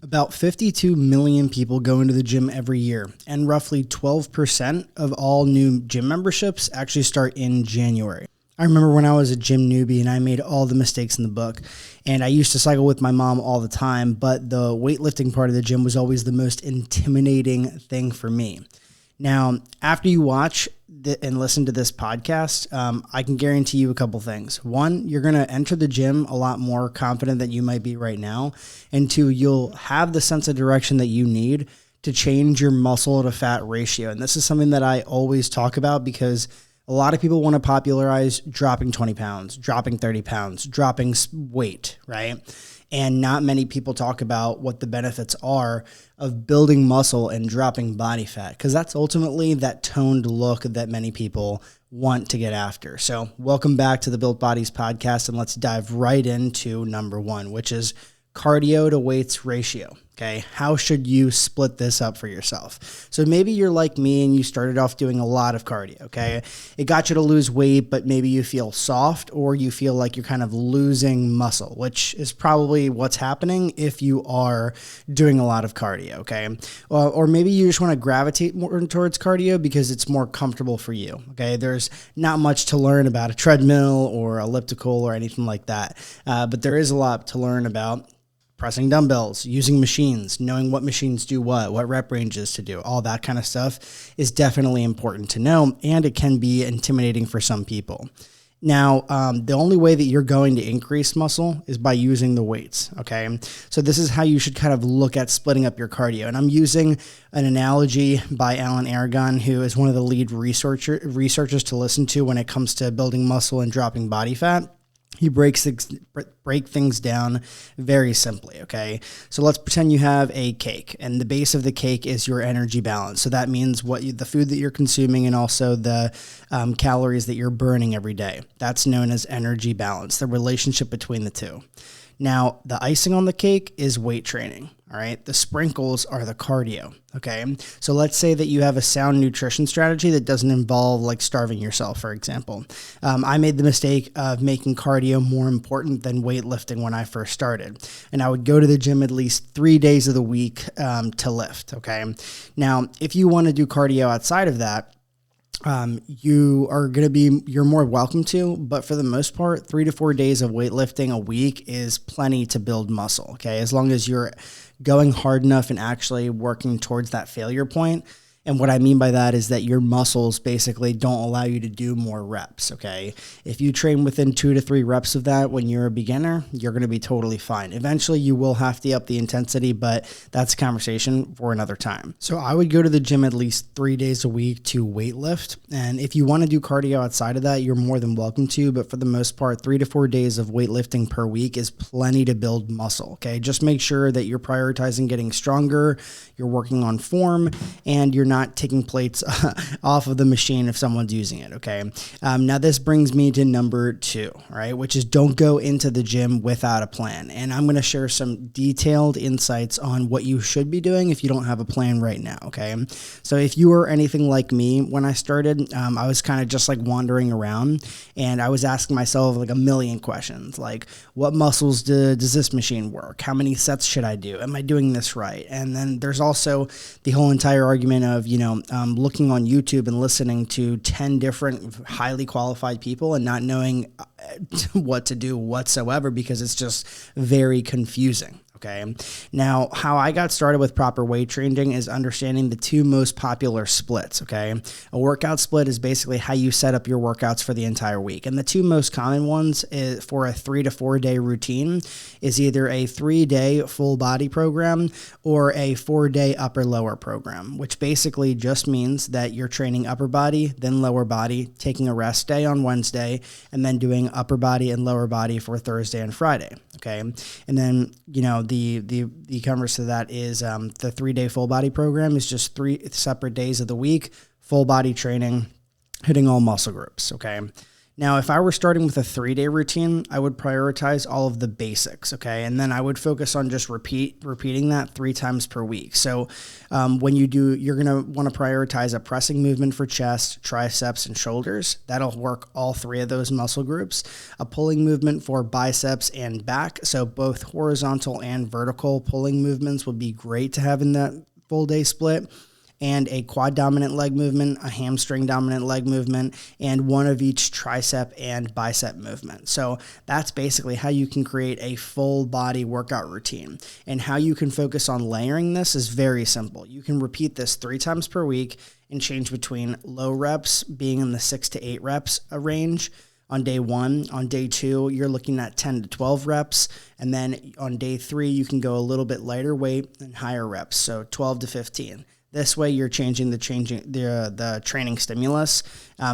About 52 million people go into the gym every year, and roughly 12% of all new gym memberships actually start in January. I remember when I was a gym newbie and I made all the mistakes in the book, and I used to cycle with my mom all the time, but the weightlifting part of the gym was always the most intimidating thing for me. Now, after you watch and listen to this podcast, I can guarantee you a couple things. One, you're going to enter the gym a lot more confident than you might be right now. And two, you'll have the sense of direction that you need to change your muscle to fat ratio. And this is something that I always talk about because a lot of people want to popularize dropping 20 pounds, dropping 30 pounds, dropping weight, right? And not many people talk about what the benefits are of building muscle and dropping body fat, because that's ultimately that toned look that many people want to get after. So welcome back to the Built Bodies podcast, and let's dive right into number one, which is cardio to weights ratio. Okay, how should you split this up for yourself? So maybe you're like me and you started off doing a lot of cardio, okay? It got you to lose weight, but maybe you feel soft or you feel like you're kind of losing muscle, which is probably what's happening if you are doing a lot of cardio, okay? Or maybe you just want to gravitate more towards cardio because it's more comfortable for you, okay? There's not much to learn about a treadmill or elliptical or anything like that, but there is a lot to learn about pressing dumbbells, using machines, knowing what machines do what rep ranges to do, all that kind of stuff is definitely important to know, and it can be intimidating for some people. Now, the only way that you're going to increase muscle is by using the weights, okay? So this is how you should kind of look at splitting up your cardio. And I'm using an analogy by Alan Aragon, who is one of the lead researchers to listen to when it comes to building muscle and dropping body fat. He break things down very simply, okay? So let's pretend you have a cake, and the base of the cake is your energy balance. So that means the food that you're consuming and also the calories that you're burning every day. That's known as energy balance, the relationship between the two. Now, the icing on the cake is weight training, all right? The sprinkles are the cardio, okay? So let's say that you have a sound nutrition strategy that doesn't involve like starving yourself, for example. I made the mistake of making cardio more important than weightlifting when I first started. And I would go to the gym at least 3 days of the week to lift, okay? Now, if you want to do cardio outside of that, you're more welcome to, but for the most part, 3 to 4 days of weightlifting a week is plenty to build muscle. Okay. As long as you're going hard enough and actually working towards that failure point. And what I mean by that is that your muscles basically don't allow you to do more reps, okay? If you train within 2 to 3 reps of that when you're a beginner, you're going to be totally fine. Eventually, you will have to up the intensity, but that's a conversation for another time. So I would go to the gym at least 3 days a week to weight lift. And if you want to do cardio outside of that, you're more than welcome to. But for the most part, 3 to 4 days of weightlifting per week is plenty to build muscle, okay? Just make sure that you're prioritizing getting stronger, you're working on form, and you're not taking plates off of the machine if someone's using it, okay? Now this brings me to number 2, right? Which is don't go into the gym without a plan. And I'm going to share some detailed insights on what you should be doing if you don't have a plan right now, okay? So if you were anything like me when I started, I was kind of just like wandering around and I was asking myself like a million questions, like what muscles does this machine work? How many sets should I do? Am I doing this right? And then there's also the whole entire argument of, looking on YouTube and listening to 10 different highly qualified people and not knowing what to do whatsoever because it's just very confusing. Okay. Now, how I got started with proper weight training is understanding the 2 most popular splits. Okay. A workout split is basically how you set up your workouts for the entire week. And the 2 most common ones for a 3 to 4 day routine is either a 3-day full body program or a 4-day upper lower program, which basically just means that you're training upper body, then lower body, taking a rest day on Wednesday, and then doing upper body and lower body for Thursday and Friday. Okay. And then, the converse to that is the 3-day full body program is just 3 separate days of the week, full body training, hitting all muscle groups. Okay. Now, if I were starting with a 3-day routine, I would prioritize all of the basics, okay? And then I would focus on just repeating that 3 times per week. So when you do, you're going to want to prioritize a pressing movement for chest, triceps, and shoulders. That'll work all 3 of those muscle groups. A pulling movement for biceps and back. So both horizontal and vertical pulling movements would be great to have in that full day split. And a quad dominant leg movement, a hamstring dominant leg movement, and one of each tricep and bicep movement. So that's basically how you can create a full body workout routine. And how you can focus on layering this is very simple. You can repeat this 3 times per week and change between low reps being in the 6 to 8 reps range on day 1. On day 2, you're looking at 10 to 12 reps. And then on day 3, you can go a little bit lighter weight and higher reps, so 12 to 15. This way, you're changing the training stimulus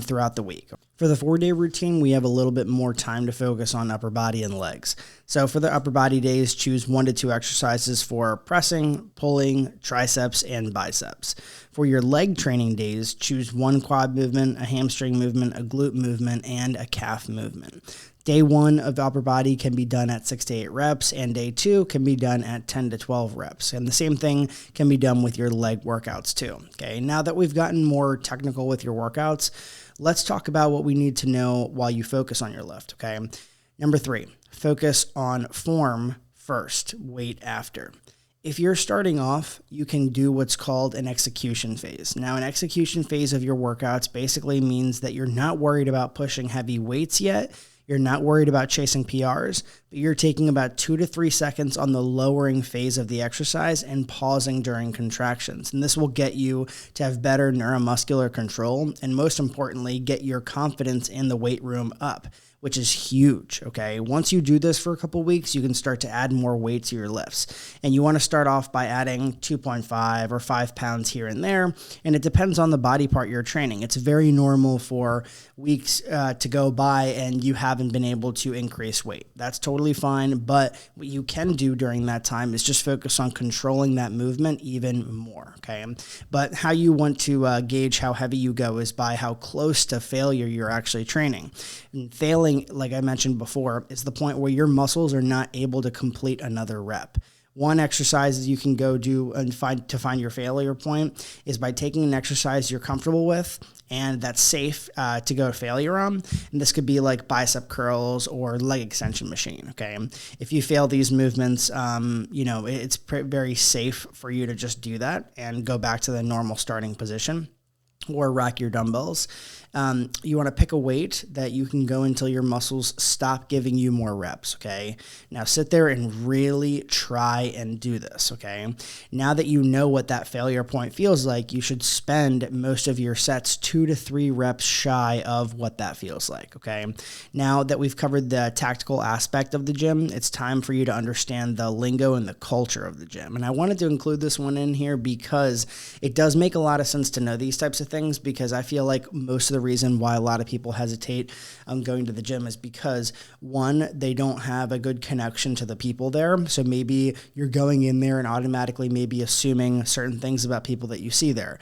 throughout the week. For the 4-day routine, we have a little bit more time to focus on upper body and legs. So for the upper body days, choose 1 to 2 exercises for pressing, pulling, triceps, and biceps. For your leg training days, choose 1 quad movement, a hamstring movement, a glute movement, and a calf movement. Day 1 of upper body can be done at 6 to 8 reps, and day 2 can be done at 10 to 12 reps. And the same thing can be done with your leg workouts too. Okay, now that we've gotten more technical with your workouts, let's talk about what we need to know while you focus on your lift. Okay, number 3, focus on form first, weight after. If you're starting off, you can do what's called an execution phase. Now, an execution phase of your workouts basically means that you're not worried about pushing heavy weights yet. You're not worried about chasing PRs, but you're taking about 2 to 3 seconds on the lowering phase of the exercise and pausing during contractions. And this will get you to have better neuromuscular control and, most importantly, get your confidence in the weight room up, which is huge, okay? Once you do this for a couple weeks, you can start to add more weight to your lifts. And you want to start off by adding 2.5 or 5 pounds here and there, and it depends on the body part you're training. It's very normal for weeks to go by and you haven't been able to increase weight. That's totally fine, but what you can do during that time is just focus on controlling that movement even more, okay? But how you want to gauge how heavy you go is by how close to failure you're actually training. And failing, like I mentioned before, is the point where your muscles are not able to complete another rep. One exercise you can go do and find your failure point is by taking an exercise you're comfortable with and that's safe to go to failure on. And this could be like bicep curls or leg extension machine, okay? If you fail these movements, it's very safe for you to just do that and go back to the normal starting position or rack your dumbbells. You want to pick a weight that you can go until your muscles stop giving you more reps, okay? Now sit there and really try and do this, okay? Now that you know what that failure point feels like, you should spend most of your sets 2 to 3 reps shy of what that feels like, okay? Now that we've covered the tactical aspect of the gym, it's time for you to understand the lingo and the culture of the gym. And I wanted to include this one in here because it does make a lot of sense to know these types of things, because I feel like most of the reason why a lot of people hesitate going to the gym is because, one, they don't have a good connection to the people there. So maybe you're going in there and automatically maybe assuming certain things about people that you see there.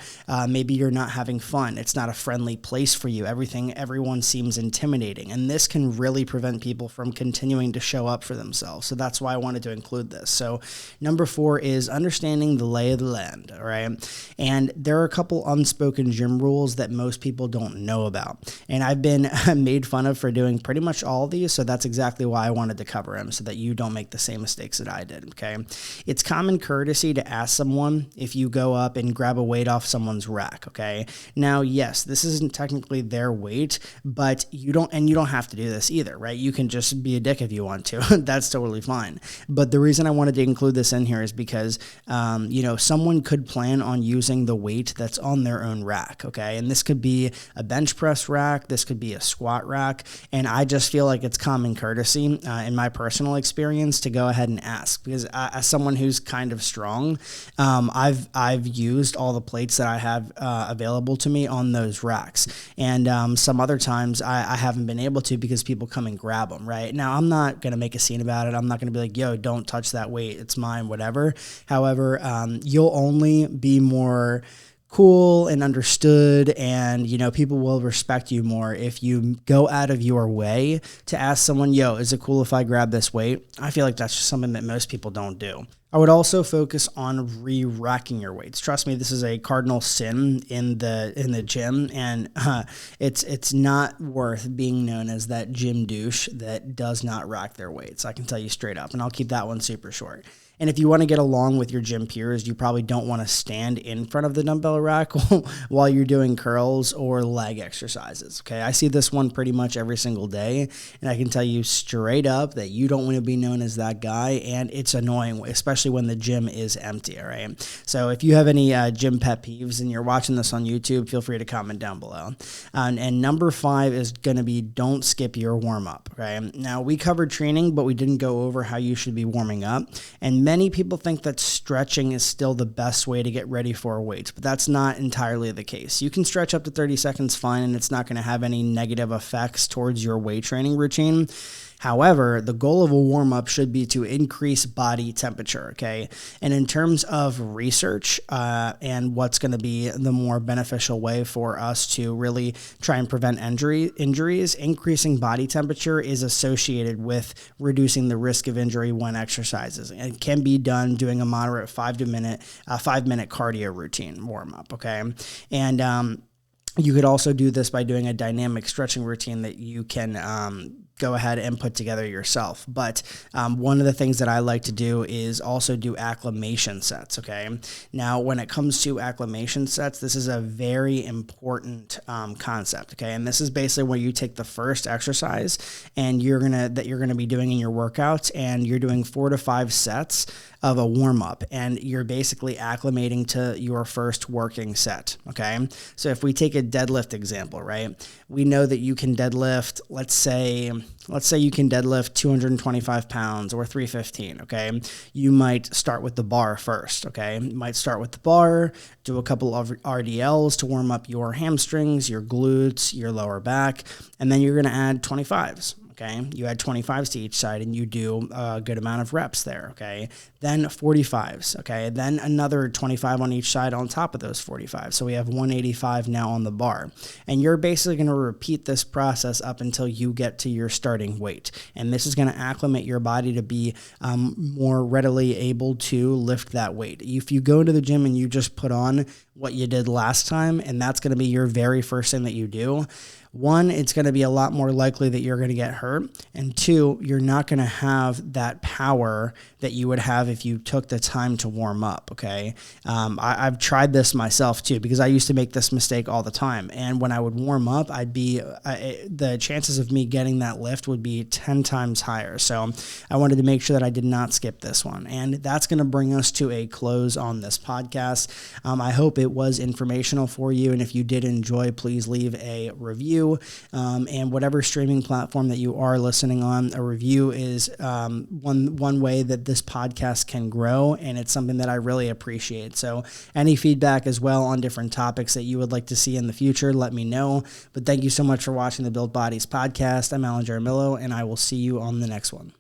Maybe you're not having fun. It's not a friendly place for you. Everyone seems intimidating. And this can really prevent people from continuing to show up for themselves. So that's why I wanted to include this. So number 4 is understanding the lay of the land, all right? And there are a couple unspoken gym rules that most people don't know about. And I've been made fun of for doing pretty much all of these, so that's exactly why I wanted to cover them, so that you don't make the same mistakes that I did, okay? It's common courtesy to ask someone if you go up and grab a weight off someone's rack, okay? Now, yes, this isn't technically their weight, but you don't have to do this either, right? You can just be a dick if you want to. That's totally fine. But the reason I wanted to include this in here is because, someone could plan on using the weight that's on their own rack, okay? And this could be a bench press rack, this could be a squat rack, and I just feel like it's common courtesy in my personal experience to go ahead and ask, because as someone who's kind of strong, I've used all the plates that I have available to me on those racks, and some other times I haven't been able to because people come and grab them, right? Now, I'm not going to make a scene about it. I'm not going to be like, yo, don't touch that weight, it's mine, whatever. However, you'll only be more cool and understood, and people will respect you more if you go out of your way to ask someone, yo, is it cool if I grab this weight? I feel like that's just something that most people don't do. I would also focus on re-racking your weights. Trust me, this is a cardinal sin in the gym, and it's not worth being known as that gym douche that does not rack their weights. I can tell you straight up, and I'll keep that one super short. And if you want to get along with your gym peers, you probably don't want to stand in front of the dumbbell rack while you're doing curls or leg exercises. Okay, I see this one pretty much every single day, and I can tell you straight up that you don't want to be known as that guy, and it's annoying, especially when the gym is empty. All right. So if you have any gym pet peeves and you're watching this on YouTube, feel free to comment down below. And number 5 is going to be don't skip your warm up. Okay. Now we covered training, but we didn't go over how you should be warming up. And many people think that stretching is still the best way to get ready for weights, but that's not entirely the case. You can stretch up to 30 seconds fine, and it's not going to have any negative effects towards your weight training routine. However, the goal of a warm-up should be to increase body temperature, okay? And in terms of research and what's going to be the more beneficial way for us to really try and prevent injuries, increasing body temperature is associated with reducing the risk of injury when exercises. It can be done doing a moderate 5-minute cardio routine warm-up, okay? And you could also do this by doing a dynamic stretching routine that you can go ahead and put together yourself. But one of the things that I like to do is also do acclimation sets, okay? Now, when it comes to acclimation sets, this is a very important concept, okay? And this is basically where you take the first exercise and you're gonna be doing in your workouts, and you're doing 4 to 5 sets of a warm-up, and you're basically acclimating to your first working set, okay? So if we take a deadlift example, right? We know that you can deadlift, let's say you can deadlift 225 pounds or 315, okay? You might start with the bar first, okay? You might start with the bar, do a couple of RDLs to warm up your hamstrings, your glutes, your lower back, and then you're gonna add 25s. Okay, you add 25s to each side and you do a good amount of reps there, okay? Then 45s, okay? Then another 25 on each side on top of those 45. So we have 185 now on the bar. And you're basically going to repeat this process up until you get to your starting weight. And this is going to acclimate your body to be more readily able to lift that weight. If you go to the gym and you just put on what you did last time, and that's going to be your very first thing that you do, 1, it's going to be a lot more likely that you're going to get hurt. And 2, you're not going to have that power that you would have if you took the time to warm up, okay? I've tried this myself too, because I used to make this mistake all the time. And when I would warm up, the chances of me getting that lift would be 10 times higher. So I wanted to make sure that I did not skip this one. And that's going to bring us to a close on this podcast. I hope it was informational for you. And if you did enjoy, please leave a review. And whatever streaming platform that you are listening on, a review is one way that this podcast can grow, and it's something that I really appreciate. So any feedback as well on different topics that you would like to see in the future, let me know. But thank you so much for watching the Built Bodies podcast. I'm Alan Jaramillo, and I will see you on the next one.